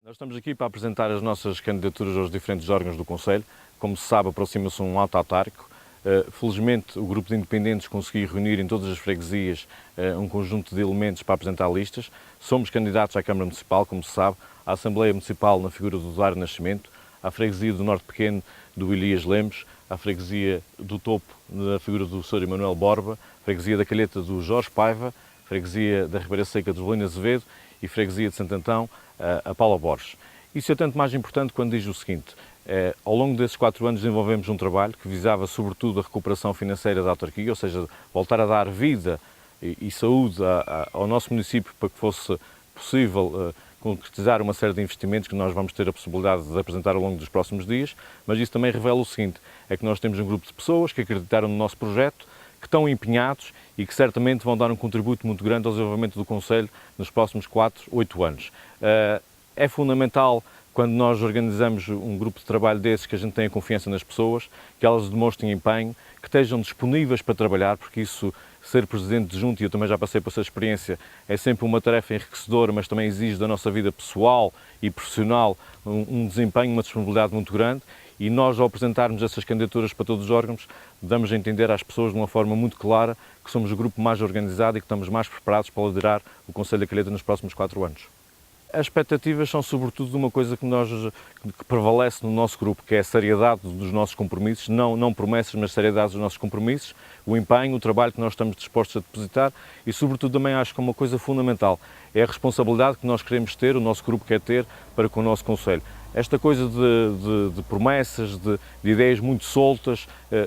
Nós estamos aqui para apresentar as nossas candidaturas aos diferentes órgãos do Conselho. Como se sabe, aproxima-se um ato autárquico. Felizmente, o grupo de independentes conseguiu reunir em todas as freguesias um conjunto de elementos para apresentar listas. Somos candidatos à Câmara Municipal, como se sabe, à Assembleia Municipal na figura do Dário Nascimento, à freguesia do Norte Pequeno do Elias Lemos, à freguesia do Topo na figura do Sr. Emanuel Borba, freguesia da Calheta do Jorge Paiva, freguesia da Ribeira Seca do Joelino Azevedo e freguesia de Santo Antão, a Paula Borges. Isso é tanto mais importante quando diz o seguinte: ao longo desses 4 anos desenvolvemos um trabalho que visava sobretudo a recuperação financeira da autarquia, ou seja, voltar a dar vida e saúde ao nosso município para que fosse possível concretizar uma série de investimentos que nós vamos ter a possibilidade de apresentar ao longo dos próximos dias, mas isso também revela o seguinte: é que nós temos um grupo de pessoas que acreditaram no nosso projeto, que estão empenhados e que certamente vão dar um contributo muito grande ao desenvolvimento do Conselho nos próximos 4, 8 anos. É fundamental, quando nós organizamos um grupo de trabalho desses, que a gente tenha confiança nas pessoas, que elas demonstrem empenho, que estejam disponíveis para trabalhar, porque isso, ser presidente de junta, e eu também já passei por essa experiência, é sempre uma tarefa enriquecedora, mas também exige da nossa vida pessoal e profissional um desempenho, uma disponibilidade muito grande. E nós, ao apresentarmos essas candidaturas para todos os órgãos, damos a entender às pessoas de uma forma muito clara que somos o grupo mais organizado e que estamos mais preparados para liderar o Conselho da Calheta nos próximos 4 anos. As expectativas são sobretudo de uma coisa que prevalece no nosso grupo, que é a seriedade dos nossos compromissos, não promessas, mas seriedade dos nossos compromissos, o empenho, o trabalho que nós estamos dispostos a depositar e, sobretudo, também acho que uma coisa fundamental é a responsabilidade que nós queremos ter, o nosso grupo quer ter para com o nosso Conselho. Esta coisa de promessas, de ideias muito soltas,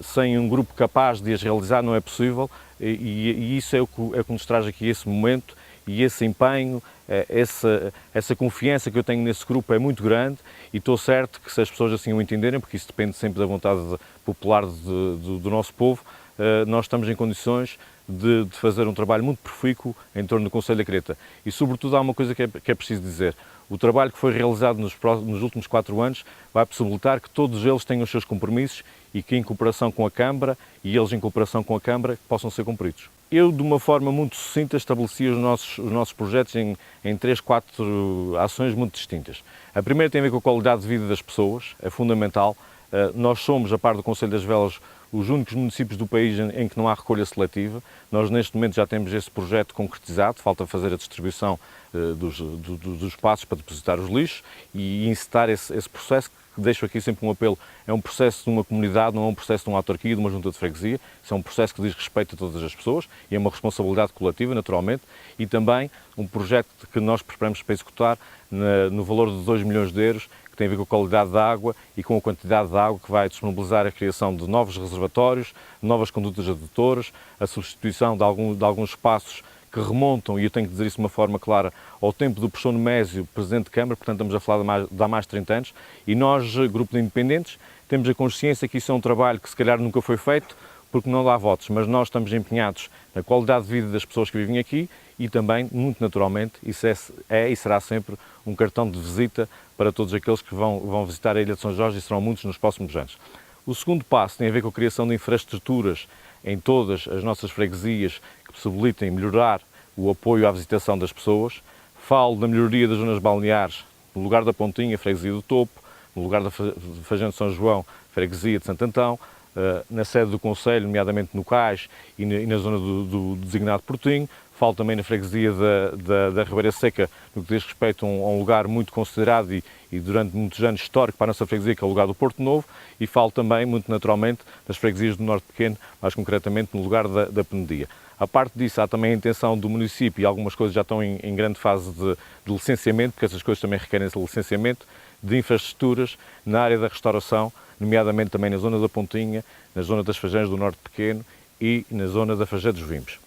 sem um grupo capaz de as realizar, não é possível, e isso é o que nos traz aqui esse momento. E esse empenho, essa confiança que eu tenho nesse grupo é muito grande e estou certo que, se as pessoas assim o entenderem, porque isso depende sempre da vontade popular do nosso povo, nós estamos em condições de fazer um trabalho muito profícuo em torno do Conselho da Calheta. E, sobretudo, há uma coisa que é preciso dizer: o trabalho que foi realizado nos últimos 4 anos vai possibilitar que todos eles tenham os seus compromissos e que, em cooperação com a Câmara, e eles em cooperação com a Câmara, possam ser cumpridos. Eu, de uma forma muito sucinta, estabeleci os nossos projetos em 3, 4 ações muito distintas. A primeira tem a ver com a qualidade de vida das pessoas, é fundamental. Nós somos, a par do Conselho das Velas, os únicos municípios do país em que não há recolha seletiva. Nós, neste momento, já temos esse projeto concretizado, falta fazer a distribuição dos espaços para depositar os lixos e incitar esse processo, que deixo aqui sempre um apelo: é um processo de uma comunidade, não é um processo de uma autarquia, de uma junta de freguesia, isso é um processo que diz respeito a todas as pessoas e é uma responsabilidade coletiva, naturalmente, e também um projeto que nós preparamos para executar no valor de 2 milhões de euros, que tem a ver com a qualidade da água e com a quantidade de água, que vai disponibilizar a criação de novos reservatórios, novas condutas adutoras, a substituição de alguns espaços que remontam, e eu tenho que dizer isso de uma forma clara, ao tempo do professor Nemésio, Presidente de Câmara, portanto estamos a falar de há mais de 30 anos, e nós, grupo de independentes, temos a consciência que isso é um trabalho que se calhar nunca foi feito, porque não dá votos, mas nós estamos empenhados na qualidade de vida das pessoas que vivem aqui e também, muito naturalmente, isso é e será sempre um cartão de visita para todos aqueles que vão visitar a Ilha de São Jorge, e serão muitos nos próximos anos. O segundo passo tem a ver com a criação de infraestruturas em todas as nossas freguesias que possibilitem melhorar o apoio à visitação das pessoas. Falo da melhoria das zonas balneares no lugar da Pontinha, freguesia do Topo, no lugar da Fazenda de São João, freguesia de Santo Antão, na sede do Conselho, nomeadamente no Cais e na zona do designado Portinho. Falo também na freguesia da Ribeira Seca, no que diz respeito a um lugar muito considerado e durante muitos anos histórico para a nossa freguesia, que é o lugar do Porto Novo, e falo também, muito naturalmente, das freguesias do Norte Pequeno, mais concretamente no lugar da Penedia. A parte disso, há também a intenção do município, e algumas coisas já estão em grande fase de licenciamento, porque essas coisas também requerem esse licenciamento, de infraestruturas na área da restauração, nomeadamente também na zona da Pontinha, na zona das Fazendas do Norte Pequeno e na zona da Fagé dos Vimes.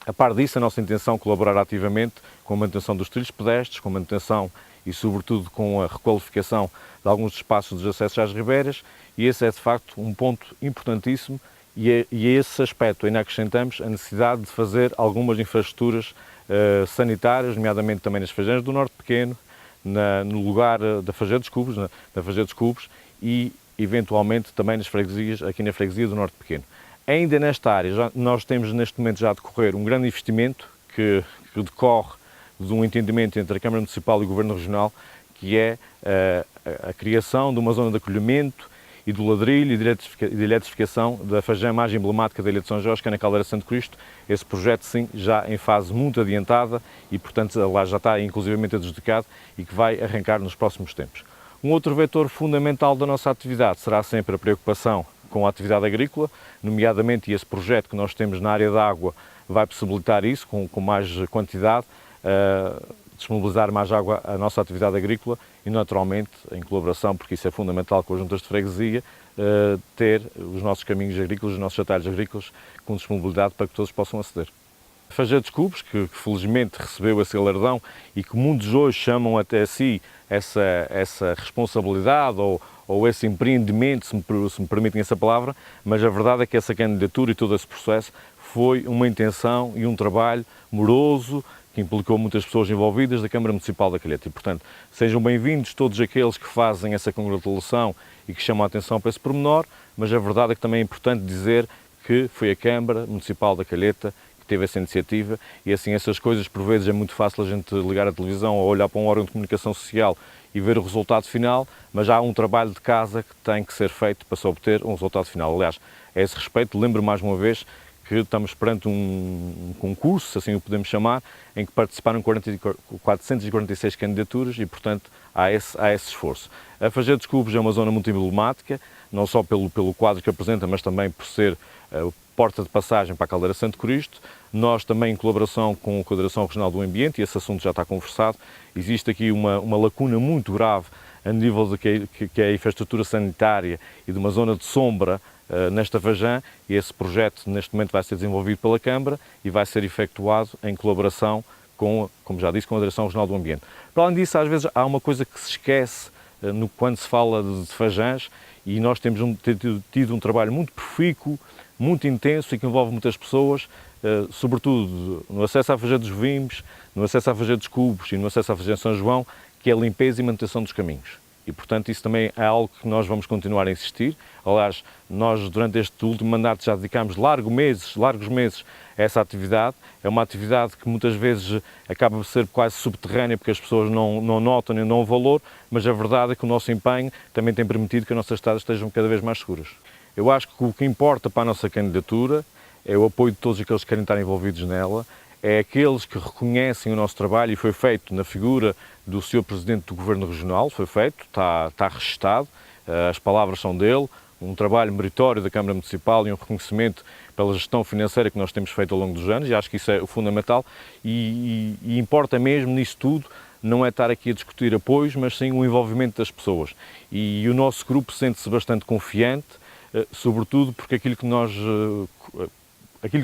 A par disso, a nossa intenção é colaborar ativamente com a manutenção dos trilhos pedestres, com a manutenção e, sobretudo, com a requalificação de alguns espaços dos acessos às ribeiras, e esse é, de facto, um ponto importantíssimo, e a esse aspecto ainda acrescentamos a necessidade de fazer algumas infraestruturas sanitárias, nomeadamente também nas Fazendas do Norte Pequeno, no lugar da Fagé dos Cubos, e, eventualmente, também nas freguesias, aqui na freguesia do Norte Pequeno. Ainda nesta área, nós temos neste momento já a decorrer um grande investimento que decorre de um entendimento entre a Câmara Municipal e o Governo Regional, que é a criação de uma zona de acolhimento e do ladrilho e de eletrificação da fajã mais emblemática da Ilha de São Jorge, que é na Caldeira de Santo Cristo. Esse projeto, sim, já em fase muito adiantada e, portanto, lá já está inclusivamente adjudicado e que vai arrancar nos próximos tempos. Um outro vetor fundamental da nossa atividade será sempre a preocupação com a atividade agrícola, nomeadamente esse projeto que nós temos na área da água vai possibilitar isso, com mais quantidade, disponibilizar mais água à nossa atividade agrícola e, naturalmente, em colaboração, porque isso é fundamental com as juntas de freguesia, ter os nossos caminhos agrícolas, os nossos atalhos agrícolas com disponibilidade para que todos possam aceder. A Fajã dos Cubos, que felizmente recebeu esse galardão e que muitos hoje chamam até si essa responsabilidade ou esse empreendimento, se me permitem essa palavra, mas a verdade é que essa candidatura e todo esse processo foi uma intenção e um trabalho moroso, que implicou muitas pessoas envolvidas da Câmara Municipal da Calheta. E, portanto, sejam bem-vindos todos aqueles que fazem essa congratulação e que chamam a atenção para esse pormenor, mas a verdade é que também é importante dizer que foi a Câmara Municipal da Calheta que teve essa iniciativa e, assim, essas coisas, por vezes, é muito fácil a gente ligar a televisão ou olhar para um órgão de comunicação social e ver o resultado final, mas há um trabalho de casa que tem que ser feito para se obter um resultado final. Aliás, a esse respeito, lembro mais uma vez que estamos perante um concurso, se assim o podemos chamar, em que participaram 446 candidaturas e, portanto, há esse esforço. A Fajã dos Cubos é uma zona muito emblemática, não só pelo quadro que apresenta, mas também por ser porta de passagem para a Caldeira Santo Cristo. Nós também, em colaboração com a Confederação Regional do Ambiente, e esse assunto já está conversado, existe aqui uma lacuna muito grave a nível de que é a infraestrutura sanitária e de uma zona de sombra nesta Fajã, e esse projeto neste momento vai ser desenvolvido pela Câmara e vai ser efetuado em colaboração com, como já disse, com a Direção Regional do Ambiente. Para além disso, às vezes há uma coisa que se esquece quando se fala de Fajãs, e nós temos tido um trabalho muito profícuo, muito intenso e que envolve muitas pessoas, sobretudo no acesso à Fajã dos Vimes, no acesso à Fajã dos Cubos e no acesso à Fajã de São João, que é a limpeza e manutenção dos caminhos. E, portanto, isso também é algo que nós vamos continuar a insistir. Aliás, nós, durante este último mandato, já dedicámos largos meses a essa atividade. É uma atividade que muitas vezes acaba por ser quase subterrânea, porque as pessoas não notam nem dão o valor, mas a verdade é que o nosso empenho também tem permitido que as nossas estradas estejam cada vez mais seguras. Eu acho que o que importa para a nossa candidatura é o apoio de todos aqueles que querem estar envolvidos nela, é aqueles que reconhecem o nosso trabalho, e foi feito na figura do Sr. Presidente do Governo Regional, foi feito, está registado, as palavras são dele, um trabalho meritório da Câmara Municipal e um reconhecimento pela gestão financeira que nós temos feito ao longo dos anos, e acho que isso é o fundamental, e importa mesmo nisso tudo, não é estar aqui a discutir apoios, mas sim o envolvimento das pessoas. E o nosso grupo sente-se bastante confiante, sobretudo porque aquilo que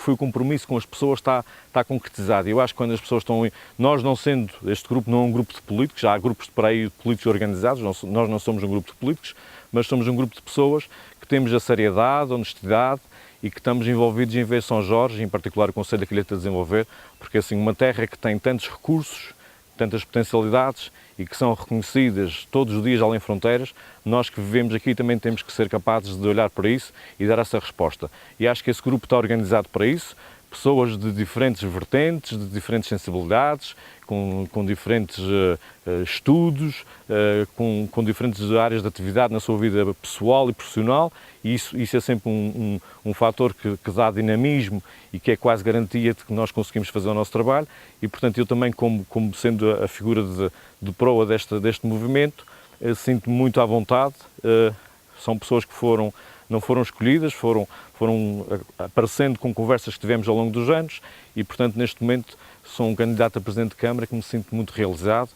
foi o compromisso com as pessoas está concretizado. Eu acho que quando as pessoas estão... Nós, não sendo, este grupo não é um grupo de políticos, já há grupos por aí de políticos organizados, nós não somos um grupo de políticos, mas somos um grupo de pessoas que temos a seriedade, a honestidade e que estamos envolvidos em ver São Jorge, em particular o Conselho da Calheta a desenvolver, porque assim, uma terra que tem tantos recursos, tantas potencialidades e que são reconhecidas todos os dias além fronteiras, nós que vivemos aqui também temos que ser capazes de olhar para isso e dar essa resposta. E acho que esse grupo está organizado para isso, pessoas de diferentes vertentes, de diferentes sensibilidades, com diferentes estudos, com diferentes áreas de atividade na sua vida pessoal e profissional, e isso é sempre um fator que dá dinamismo e que é quase garantia de que nós conseguimos fazer o nosso trabalho, e portanto eu também, como sendo a figura de proa deste movimento, sinto-me muito à vontade. São pessoas que não foram escolhidas, foram aparecendo com conversas que tivemos ao longo dos anos e, portanto, neste momento sou um candidato a Presidente de Câmara que me sinto muito realizado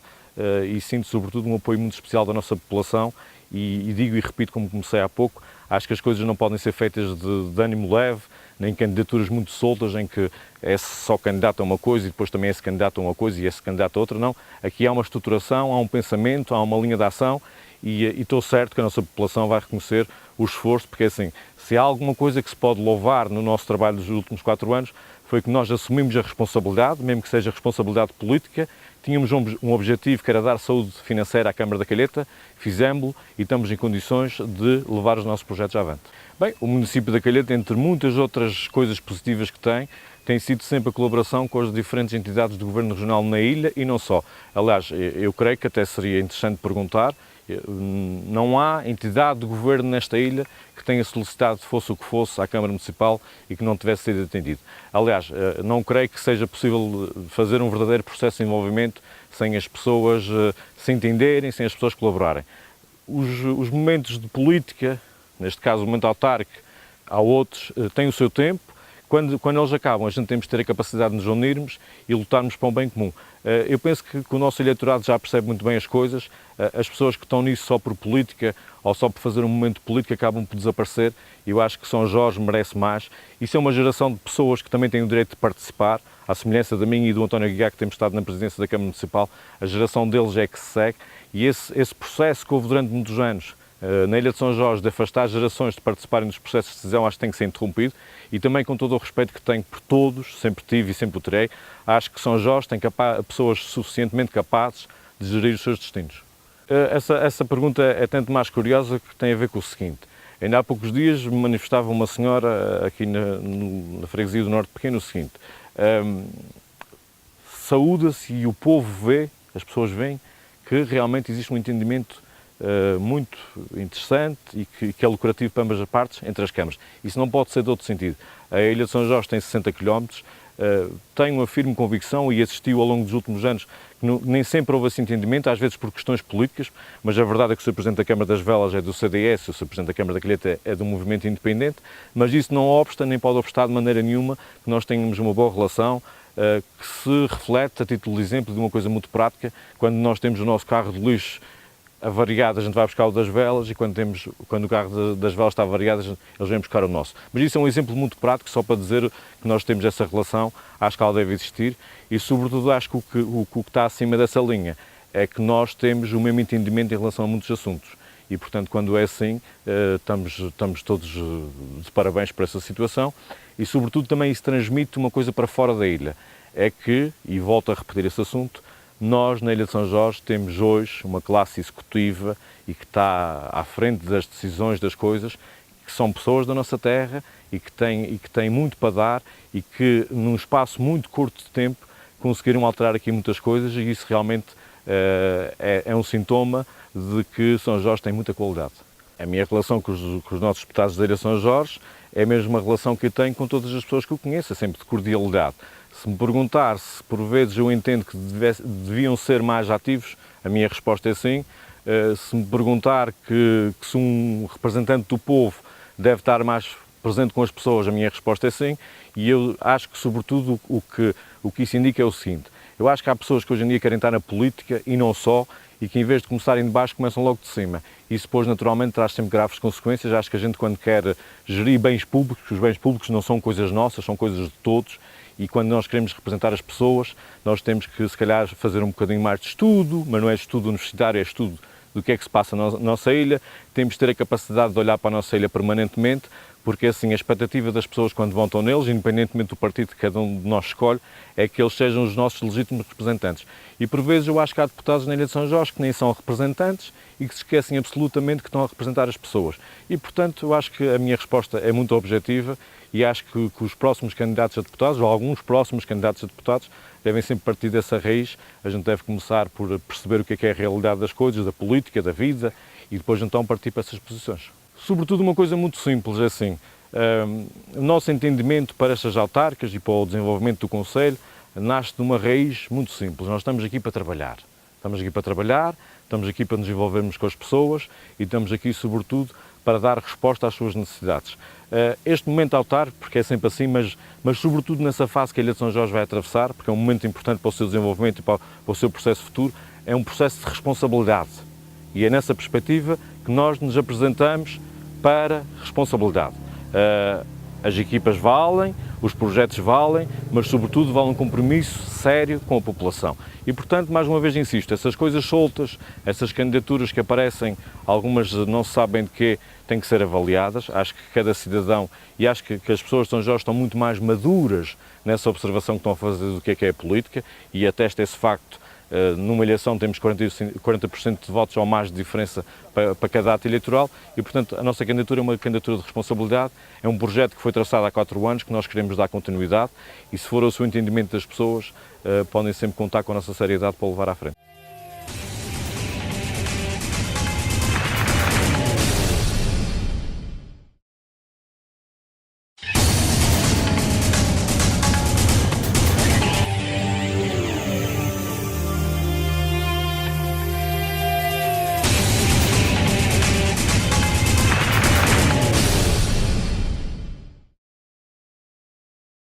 e sinto, sobretudo, um apoio muito especial da nossa população e digo e repito, como comecei há pouco, acho que as coisas não podem ser feitas de ânimo leve, nem candidaturas muito soltas em que é só candidato a uma coisa e depois também esse candidato a uma coisa e esse candidato a outra, não. Aqui há uma estruturação, há um pensamento, há uma linha de ação e estou certo que a nossa população vai reconhecer o esforço, porque assim, se há alguma coisa que se pode louvar no nosso trabalho dos últimos 4 anos, foi que nós assumimos a responsabilidade, mesmo que seja responsabilidade política, tínhamos um objetivo que era dar saúde financeira à Câmara da Calheta, fizemos-lo e estamos em condições de levar os nossos projetos avante. Bem, o município da Calheta, entre muitas outras coisas positivas que tem tem sido sempre a colaboração com as diferentes entidades do Governo Regional na ilha e não só. Aliás, eu creio que até seria interessante perguntar, não há entidade de governo nesta ilha que tenha solicitado, fosse o que fosse, à Câmara Municipal e que não tivesse sido atendido. Aliás, não creio que seja possível fazer um verdadeiro processo de envolvimento sem as pessoas se entenderem, sem as pessoas colaborarem. Os momentos de política, neste caso o momento autárquico, há outros, têm o seu tempo. Quando eles acabam, a gente temos de ter a capacidade de nos unirmos e lutarmos para um bem comum. Eu penso que o nosso eleitorado já percebe muito bem as coisas. As pessoas que estão nisso só por política ou só por fazer um momento político acabam por desaparecer. Eu acho que São Jorge merece mais. Isso é uma geração de pessoas que também têm o direito de participar, à semelhança da minha e do António Aguiar, que temos estado na presidência da Câmara Municipal. A geração deles é que se segue e esse processo que houve durante muitos anos na Ilha de São Jorge, de afastar gerações de participarem dos processos de decisão, acho que tem que ser interrompido e também com todo o respeito que tenho por todos, sempre tive e sempre o terei, acho que São Jorge tem pessoas suficientemente capazes de gerir os seus destinos. Essa pergunta é tanto mais curiosa que tem a ver com o seguinte. Ainda há poucos dias me manifestava uma senhora aqui na freguesia do Norte Pequeno o seguinte: saúda-se e o povo vê, as pessoas veem, que realmente existe um entendimento muito interessante e que é lucrativo para ambas as partes, entre as câmaras. Isso não pode ser de outro sentido. A Ilha de São Jorge tem 60 km, tenho uma firme convicção e assistiu ao longo dos últimos anos que nem sempre houve esse entendimento, às vezes por questões políticas, mas a verdade é que o Sr. Presidente da Câmara das Velas é do CDS, o Sr. Presidente da Câmara da Calheta é do movimento independente, mas isso não obsta, nem pode obstar de maneira nenhuma que nós tenhamos uma boa relação, que se reflete, a título de exemplo, de uma coisa muito prática, quando nós temos o nosso carro de lixo avariado, a gente vai buscar o das velas e quando o carro das velas está avariado, eles vêm buscar o nosso. Mas isso é um exemplo muito prático, só para dizer que nós temos essa relação, acho que ela deve existir e, sobretudo, acho que o que está acima dessa linha é que nós temos o mesmo entendimento em relação a muitos assuntos e, portanto, quando é assim, estamos todos de parabéns por essa situação e, sobretudo, também isso transmite uma coisa para fora da ilha, é que, e volto a repetir esse assunto, nós, na Ilha de São Jorge, temos hoje uma classe executiva e que está à frente das decisões das coisas, que são pessoas da nossa terra e que têm muito para dar e que, num espaço muito curto de tempo, conseguiram alterar aqui muitas coisas e isso realmente é um sintoma de que São Jorge tem muita qualidade. A minha relação com os nossos deputados da Ilha de São Jorge é mesmo uma relação que eu tenho com todas as pessoas que eu conheço, é sempre de cordialidade. Se me perguntar se por vezes eu entendo que deviam ser mais ativos, a minha resposta é sim. Se me perguntar que se um representante do povo deve estar mais presente com as pessoas, a minha resposta é sim. E eu acho que, sobretudo, o que isso indica é o seguinte: eu acho que há pessoas que hoje em dia querem estar na política e não só, e que em vez de começarem de baixo, começam logo de cima. Isso depois, naturalmente, traz sempre graves consequências. Acho que a gente, quando quer gerir bens públicos, os bens públicos não são coisas nossas, são coisas de todos. E quando nós queremos representar as pessoas, nós temos que, se calhar, fazer um bocadinho mais de estudo, mas não é estudo universitário, é estudo do que é que se passa na nossa ilha. Temos de ter a capacidade de olhar para a nossa ilha permanentemente, porque assim a expectativa das pessoas quando votam neles, independentemente do partido que cada um de nós escolhe, é que eles sejam os nossos legítimos representantes. E por vezes eu acho que há deputados na Ilha de São Jorge que nem são representantes e que se esquecem absolutamente que estão a representar as pessoas. E portanto eu acho que a minha resposta é muito objetiva e acho que os próximos candidatos a deputados, ou alguns próximos candidatos a deputados, devem sempre partir dessa raiz. A gente deve começar por perceber o que é a realidade das coisas, da política, da vida, e depois então partir para essas posições. Sobretudo uma coisa muito simples, é assim, o nosso entendimento para estas autárquicas e para o desenvolvimento do Conselho nasce de uma raiz muito simples. Nós estamos aqui para trabalhar. Estamos aqui para trabalhar, estamos aqui para nos envolvermos com as pessoas e estamos aqui, sobretudo, para dar resposta às suas necessidades. Este momento autárquico, porque é sempre assim, mas sobretudo nessa fase que a Ilha de São Jorge vai atravessar, porque é um momento importante para o seu desenvolvimento e para o seu processo futuro, é um processo de responsabilidade. E é nessa perspectiva que nós nos apresentamos para responsabilidade. As equipas valem, os projetos valem, mas sobretudo vale um compromisso sério com a população. E portanto, mais uma vez insisto, essas coisas soltas, essas candidaturas que aparecem, algumas não se sabem de quê, têm que ser avaliadas. Acho que cada cidadão, e acho que as pessoas de São Jorge estão muito mais maduras nessa observação que estão a fazer do que é a política, e atesto esse facto Numa eleição temos 40% de votos ou mais de diferença para cada ato eleitoral e, portanto, a nossa candidatura é uma candidatura de responsabilidade, é um projeto que foi traçado há 4 anos, que nós queremos dar continuidade e, se for o seu entendimento das pessoas, podem sempre contar com a nossa seriedade para o levar à frente.